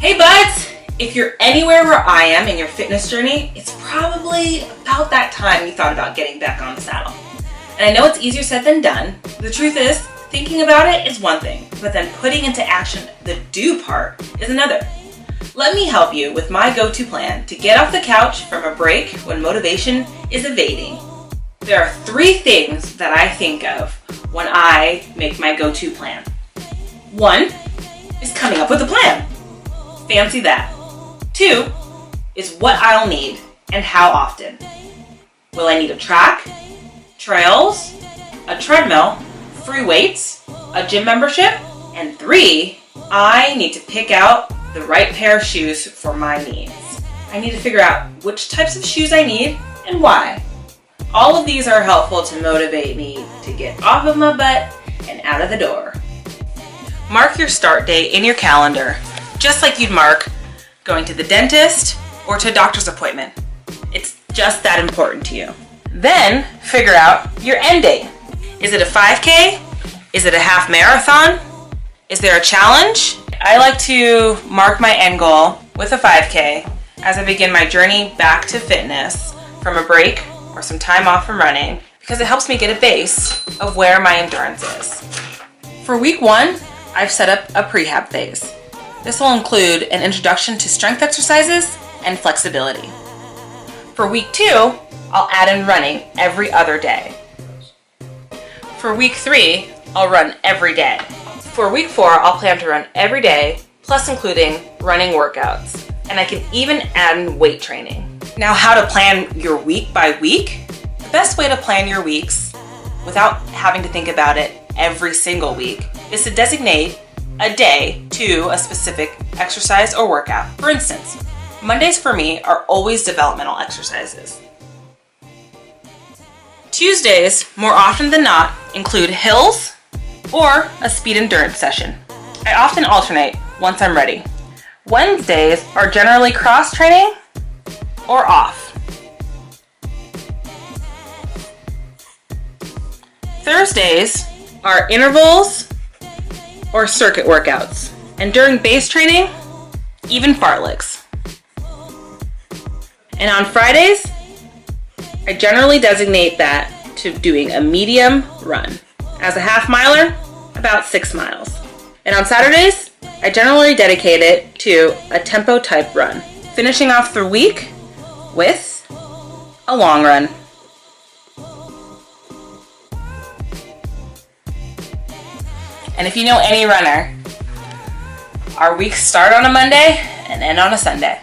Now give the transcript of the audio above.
Hey buds! If you're anywhere where I am in your fitness journey, it's probably about that time you thought about getting back on the saddle. And I know it's easier said than done. The truth is, thinking about it is one thing, but then putting into action the do part is another. Let me help you with my go-to plan to get off the couch from a break when motivation is evading. There are 3 things that I think of when I make my go-to plan. 1 is coming up with a plan. Fancy that. 2 is what I'll need and how often. Will I need a track, trails, a treadmill, free weights, a gym membership? And 3, I need to pick out the right pair of shoes for my needs. I need to figure out which types of shoes I need and why. All of these are helpful to motivate me to get off of my butt and out of the door. Mark your start date in your calendar, just like you'd mark going to the dentist or to a doctor's appointment. It's just that important to you. Then figure out your end date. Is it a 5K? Is it a half marathon? Is there a challenge? I like to mark my end goal with a 5K as I begin my journey back to fitness from a break or some time off from running, because it helps me get a base of where my endurance is. For week 1, I've set up a prehab phase. This will include an introduction to strength exercises and flexibility. For week 2, I'll add in running every other day. For week 3, I'll run every day. For week 4, I'll plan to run every day, plus including running workouts. And I can even add in weight training. Now, how to plan your week by week? The best way to plan your weeks without having to think about it every single week is to designate a day to a specific exercise or workout. For instance, Mondays for me are always developmental exercises. Tuesdays, more often than not, include hills or a speed endurance session. I often alternate once I'm ready. Wednesdays are generally cross training or off. Thursdays are intervals or circuit workouts. And during base training, even fartleks. And on Fridays, I generally designate that to doing a medium run. As a half miler, about 6 miles. And on Saturdays, I generally dedicate it to a tempo type run, finishing off the week with a long run. And if you know any runner, our weeks start on a Monday and end on a Sunday.